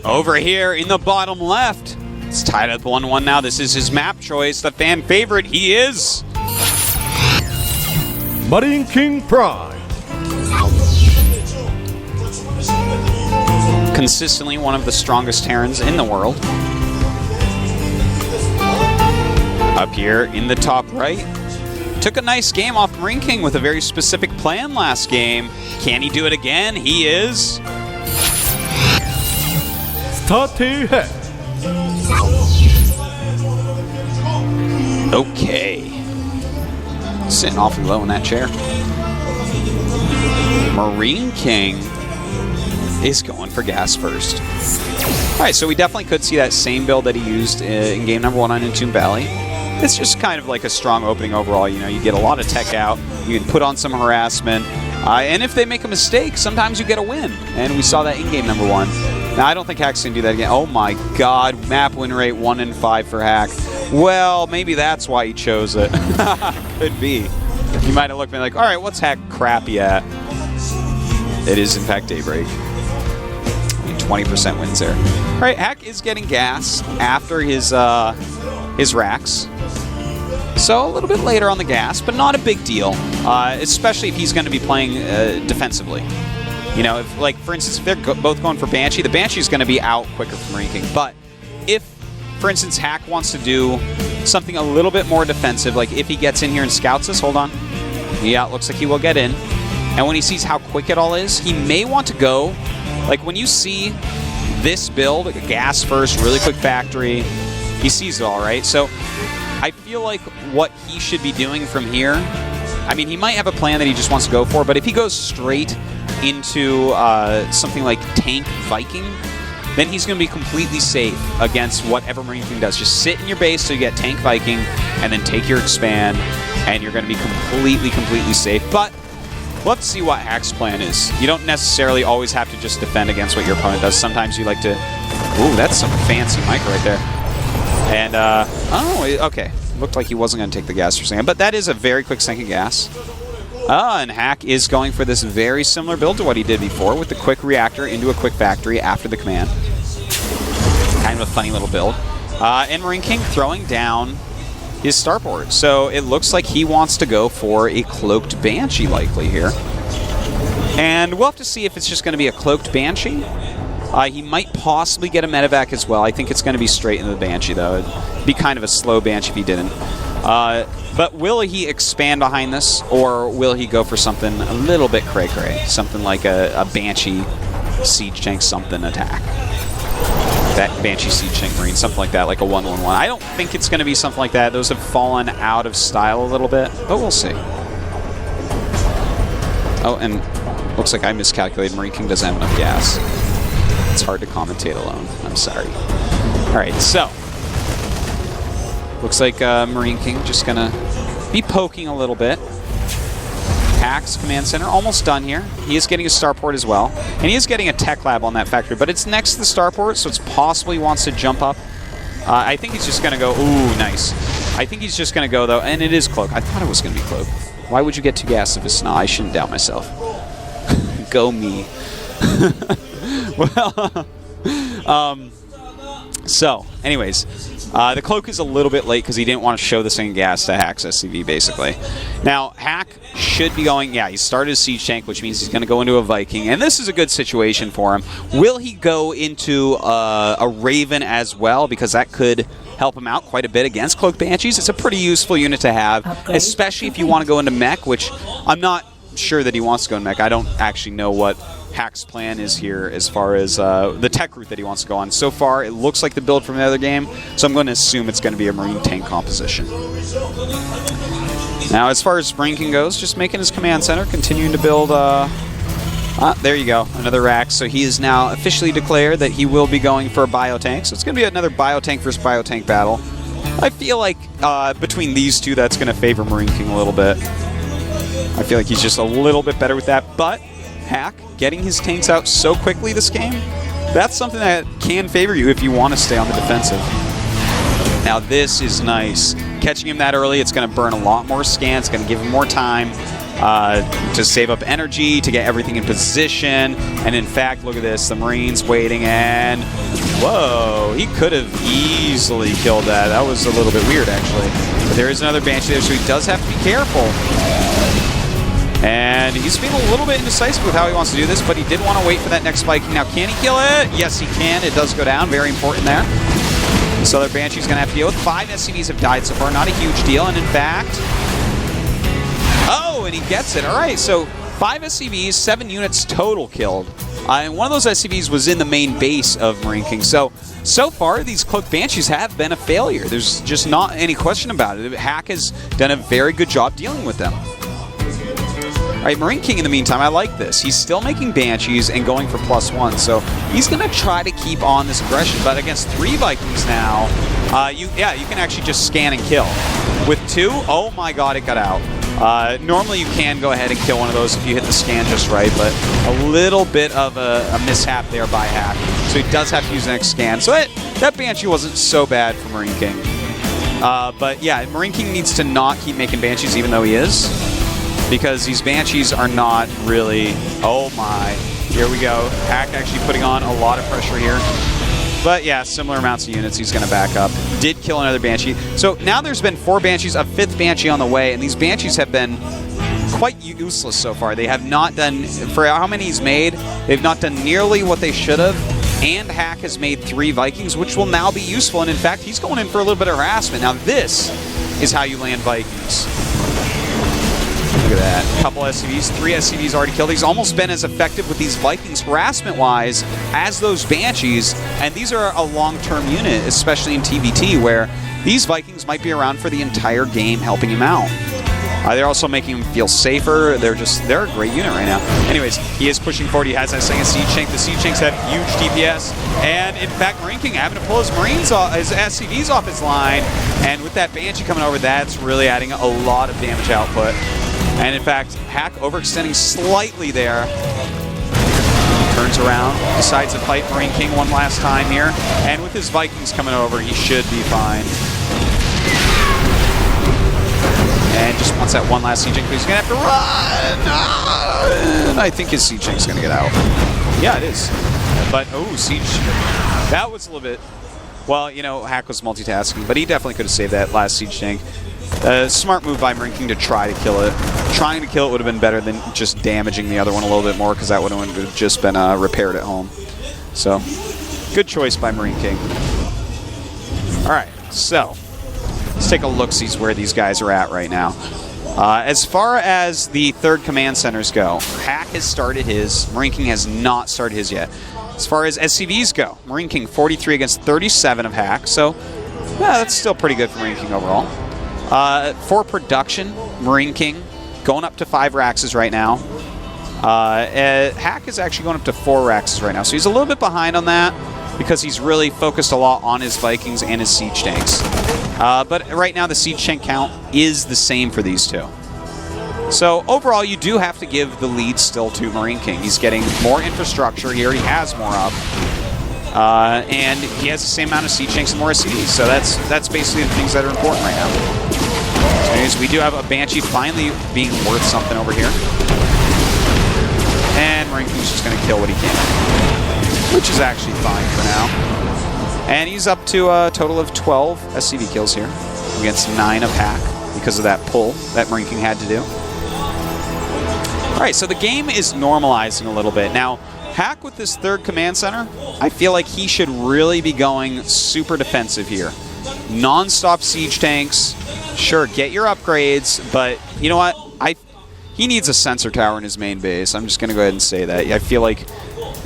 Over here in the bottom left, it's tied up 1-1 now. This is his map choice. The fan favorite, he is MarineKing Prime. Consistently one of the strongest Terrans in the world. Up here in the top right, took a nice game off MarineKing with a very specific plan last game. Can he do it again? He is. Okay. Sitting awfully low in that chair. MarineKing is going for gas first. Alright, so we definitely could see that same build that he used in game number 1 on Entomb Valley. It's just kind of like a strong opening overall. You know, you get a lot of tech out, you can put on some harassment, and if they make a mistake, sometimes you get a win. And we saw that in game number 1. Now, I don't think Hack's going to do that again. Oh my god, map win rate 1 in 5 for Hack. Well, maybe that's why he chose it. Could be. He might have looked at me like, alright, what's Hack crappy at? It is, in fact, Daybreak. 20% wins there. Alright, Hack is getting gas after his racks. So a little bit later on the gas, but not a big deal. Especially if he's going to be playing defensively. You know, if, like, for instance, if they're both going for Banshee, the Banshee is going to be out quicker from MarineKing. But if, for instance, Hack wants to do something a little bit more defensive, like if he gets in here and scouts us, hold on. Yeah, it looks like he will get in. And when he sees how quick it all is, he may want to go. Like, when you see this build, like a gas first, really quick factory, he sees it all, right? So I feel like what he should be doing from here, I mean, he might have a plan that he just wants to go for, but if he goes straight into something like Tank Viking, then he's going to be completely safe against whatever MarineKing does. Just sit in your base so you get Tank Viking, and then take your expand, and you're going to be completely safe. But we'll have to see what Hack's plan is. You don't necessarily always have to just defend against what your opponent does. Sometimes you like to... Ooh, that's some fancy mic right there. And, oh, okay. Looked like he wasn't going to take the gas for a second, but that is a very quick sink of gas. And Hack is going for this very similar build to what he did before, with the quick reactor into a quick factory after the command. Kind of a funny little build. And MarineKing throwing down his starport. So it looks like he wants to go for a cloaked Banshee likely here. And we'll have to see if it's just going to be a cloaked Banshee. He might possibly get a medevac as well. I think it's going to be straight into the Banshee, though. It'd be kind of a slow Banshee if he didn't. But will he expand behind this, or will he go for something a little bit cray-cray? Something like a Banshee Siege Tank something attack. That Banshee Siege Tank Marine, something like that, like a 1-1-1. I don't think it's going to be something like that. Those have fallen out of style a little bit, but we'll see. Oh, and looks like I miscalculated. MarineKing doesn't have enough gas. It's hard to commentate alone. I'm sorry. Alright, so looks like MarineKing just gonna be poking a little bit. Hack's command center almost done here. He is getting a starport as well, and he is getting a tech lab on that factory, but it's next to the starport, so it's possible he wants to jump up. I think he's just gonna go. Ooh, nice. I think he's just gonna go though, and it is cloak. I thought it was gonna be cloak. Why would you get 2 gas if it's not? I shouldn't doubt myself. Go me. Well, so, anyways, the cloak is a little bit late because he didn't want to show the same gas to Hack's SCV, basically. Now, Hack should be going, yeah, he started his Siege Tank, which means he's going to go into a Viking, and this is a good situation for him. Will he go into a Raven as well, because that could help him out quite a bit against Cloak Banshees? It's a pretty useful unit to have, especially if you want to go into mech, which I'm not sure that he wants to go in mech. I don't actually know what Hack's plan is here as far as the tech route that he wants to go on. So far, it looks like the build from the other game, so I'm going to assume it's going to be a Marine tank composition. Now, as far as MarineKing goes, just making his command center, continuing to build a There you go, another rack. So he is now officially declared that he will be going for a biotank. So it's going to be another biotank versus biotank battle. I feel like between these two, that's going to favor MarineKing a little bit. I feel like he's just a little bit better with that. But Hack getting his tanks out so quickly this game, that's something that can favor you if you want to stay on the defensive. Now this is nice. Catching him that early, it's going to burn a lot more scans. It's going to give him more time to save up energy, to get everything in position. And in fact, look at this. The Marine's waiting and... Whoa, he could have easily killed that. That was a little bit weird, actually. But there is another Banshee there, so he does have to be careful. And he's being a little bit indecisive with how he wants to do this, but he did want to wait for that next Viking. Now, can he kill it? Yes, he can. It does go down. Very important there. This other Banshee's going to have to deal with. 5 SCVs have died so far. Not a huge deal. And in fact... Oh, and he gets it. All right, so 5 SCVs, 7 units total killed. And one of those SCVs was in the main base of MarineKing. So far, these Cloaked Banshees have been a failure. There's just not any question about it. Hack has done a very good job dealing with them. All right, MarineKing, in the meantime, I like this. He's still making Banshees and going for +1, so he's going to try to keep on this aggression. But against 3 Vikings now, you can actually just scan and kill. With 2, oh my god, it got out. Normally you can go ahead and kill one of those if you hit the scan just right, but a little bit of a mishap there by Hack. So he does have to use the next scan. So that Banshee wasn't so bad for MarineKing. But yeah, MarineKing needs to not keep making Banshees even though he is, because these Banshees are not really... Oh my. Here we go. Hack actually putting on a lot of pressure here. But yeah, similar amounts of units he's going to back up. Did kill another Banshee. So now there's been 4 Banshees, a 5th Banshee on the way, and these Banshees have been quite useless so far. They have not done, for how many he's made, they've not done nearly what they should have. And Hack has made 3 Vikings, which will now be useful. And in fact, he's going in for a little bit of harassment. Now this is how you land Vikings. Look at that. A couple SCVs, 3 SCVs already killed. He's almost been as effective with these Vikings harassment-wise as those Banshees. And these are a long-term unit, especially in TVT, where these Vikings might be around for the entire game helping him out. They're also making him feel safer. They're a great unit right now. Anyways, he is pushing forward. He has that second Siege Tank. The Siege Tanks have huge DPS. And in fact, MarineKing having to pull his Marines off, his SCVs off his line. And with that Banshee coming over, that's really adding a lot of damage output. And in fact, Hack overextending slightly there. Turns around, decides to fight MarineKing one last time here. And with his Vikings coming over, he should be fine. And just wants that one last Siege Tank, he's going to have to run! And I think his Siege Tank's going to get out. Yeah, it is. But, oh, Siege... That was a little bit... Well, you know, Hack was multitasking, but he definitely could have saved that last Siege Tank. Smart move by MarineKing to try to kill it. Trying to kill it would have been better than just damaging the other one a little bit more, because that would have just been repaired at home. So, good choice by MarineKing. Alright, so... Let's take a look-see where these guys are at right now. As far as the 3rd command centers go, Hack has started his. MarineKing has not started his yet. As far as SCVs go, MarineKing 43 against 37 of Hack, so yeah, that's still pretty good for MarineKing overall. For production, MarineKing going up to 5 Raxes right now. Hack is actually going up to 4 Raxes right now, so he's a little bit behind on that because he's really focused a lot on his Vikings and his Siege Tanks. But right now, the Siege Tank count is the same for these two. So overall, you do have to give the lead still to MarineKing. He's getting more infrastructure. He already has more up. And he has the same amount of Siege Tanks and more SCVs. So that's basically the things that are important right now. So anyways, we do have a Banshee finally being worth something over here. And MarineKing's just going to kill what he can, which is actually fine for now. And he's up to a total of 12 SCV kills here against 9 of Hack because of that pull that MarineKing had to do. All right, so the game is normalizing a little bit. Now, Hack with this 3rd command center, I feel like he should really be going super defensive here. Non-stop Siege Tanks. Sure, get your upgrades, but you know what? He needs a sensor tower in his main base. I'm just going to go ahead and say that. I feel like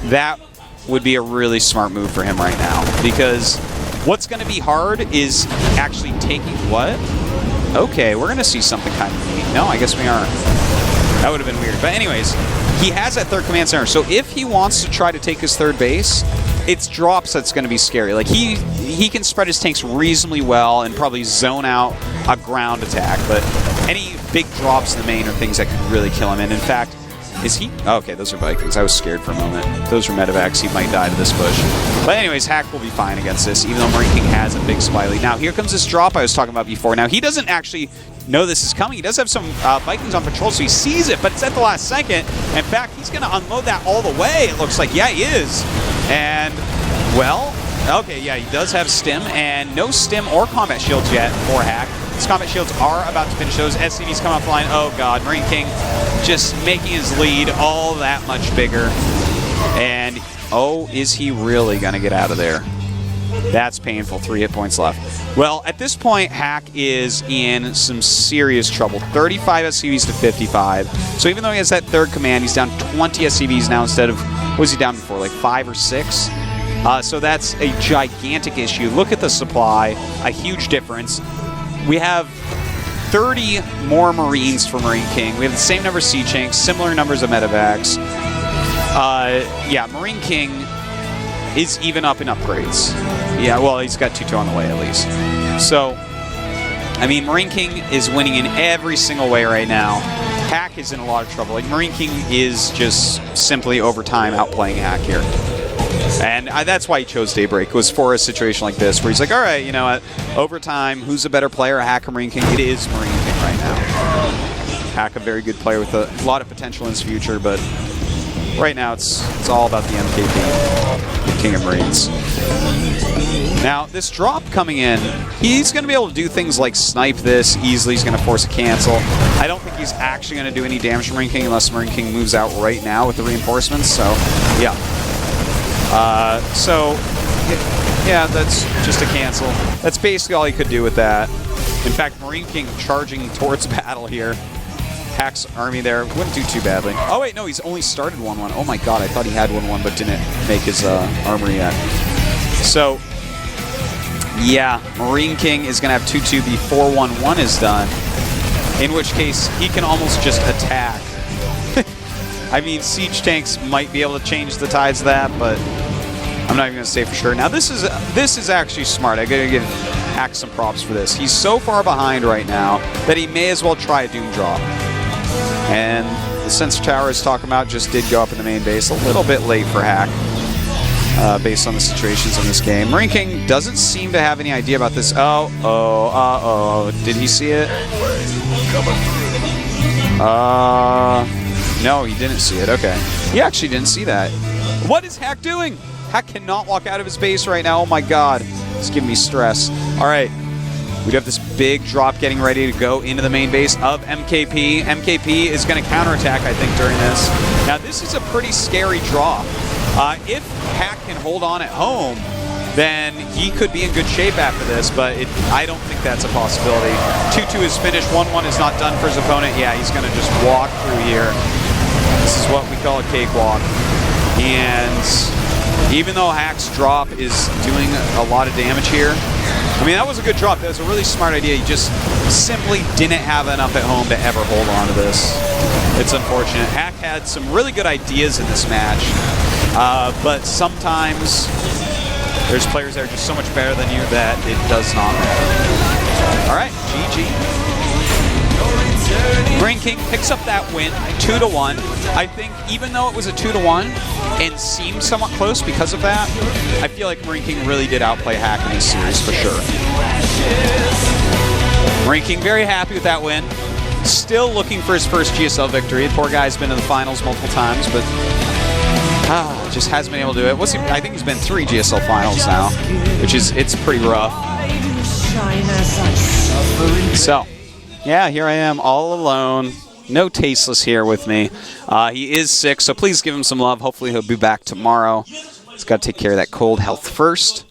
that would be a really smart move for him right now, because what's going to be hard is actually taking what? Okay, we're going to see something kind of neat. No, I guess we aren't. That would have been weird. But anyways, he has that third command center. So if he wants to try to take his third base, it's drops that's going to be scary. Like, he can spread his tanks reasonably well and probably zone out a ground attack. But any big drops in the main are things that could really kill him. And in fact, is he? Oh, okay, those are Vikings. I was scared for a moment. Those are medevacs. He might die to this push. But anyways, Hack will be fine against this, even though MarineKing has a big supply lead. Now, here comes this drop I was talking about before. Now, he doesn't actually know this is coming. He does have some Vikings on patrol, so he sees it, but it's at the last second. In fact, he's going to unload that all the way, it looks like. Yeah, he is. And, well, okay, yeah, he does have stim, and no stim or combat shields yet for Hack. His combat shields are about to finish those. SCVs come offline. Oh, God. MarineKing just making his lead all that much bigger. And, oh, is he really going to get out of there? That's painful. 3 hit points left. Well, at this point, Hack is in some serious trouble. 35 SCVs to 55. So even though he has that third command, he's down 20 SCVs now instead of, what was he down before, like 5 or 6? So that's a gigantic issue. Look at the supply. A huge difference. We have 30 more Marines for MarineKing. We have the same number of siege tanks, similar numbers of medevacs. Yeah, MarineKing is even up in upgrades. Yeah, well, he's got 2-2 on the way at least. So, I mean, MarineKing is winning in every single way right now. Hack is in a lot of trouble. Like, MarineKing is just simply over time outplaying Hack here. And that's why he chose Daybreak, was for a situation like this, where he's like, all right, you know what, over time, who's a better player, Hack or MarineKing? It is MarineKing right now. Hack, a very good player with a lot of potential in his future, but right now it's all about the MKP, the King of Marines. Now, this drop coming in, he's going to be able to do things like snipe this easily. He's going to force a cancel. I don't think he's actually going to do any damage to MarineKing unless MarineKing moves out right now with the reinforcements, so, yeah. Yeah, that's just a cancel. That's basically all he could do with that. In fact, MarineKing charging towards battle here. Hack's army there wouldn't do too badly. Oh, wait, no, he's only started 1-1. Oh, my God, I thought he had 1-1, but didn't make his armory yet. So, yeah, MarineKing is going to have 2-2 before 1-1 is done, in which case he can almost just attack. I mean, siege tanks might be able to change the tides of that, but I'm not even going to say for sure. Now, this is actually smart. I got to give Hack some props for this. He's so far behind right now that he may as well try a Doom drop. And the sensor tower is talking about just did go up in the main base. A little bit late for Hack, based on the situations in this game. MarineKing doesn't seem to have any idea about this. Did he see it? No, he didn't see it. Okay. He actually didn't see that. What is Hack doing? Hack cannot walk out of his base right now. Oh my God. It's giving me stress. All right. We have this big drop getting ready to go into the main base of MKP. MKP is going to counterattack, I think, during this. Now, this is a pretty scary draw. If Hack can hold on at home, then he could be in good shape after this, but I don't think that's a possibility. 2-2 is finished. 1-1 is not done for his opponent. Yeah, he's going to just walk through here. This is what we call a cakewalk. And even though Hack's drop is doing a lot of damage here, I mean, that was a good drop. That was a really smart idea. He just simply didn't have enough at home to ever hold on to this. It's unfortunate. Hack had some really good ideas in this match, but sometimes there's players that are just so much better than you that it does not matter. All right, GG. MarineKing picks up that win, 2-1. I think even though it was a 2-1 and seemed somewhat close because of that, I feel like MarineKing really did outplay Hack in this series for sure. MarineKing very happy with that win. Still looking for his first GSL victory. The poor guy's been to the finals multiple times, but just hasn't been able to do it. I think he's been 3 GSL finals now, which is, it's pretty rough. So, yeah, here I am all alone. No Tasteless here with me. He is sick, so please give him some love. Hopefully he'll be back tomorrow. He's got to take care of that cold health first.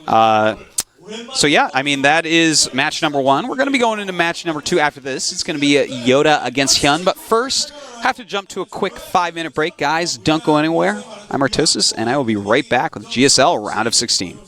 So yeah, I mean, that is match number 1. We're going to be going into match number 2 after this. It's going to be Yoda against Hyun. But first, have to jump to a quick 5-minute break. Guys, don't go anywhere. I'm Artosis, and I will be right back with GSL Round of 16.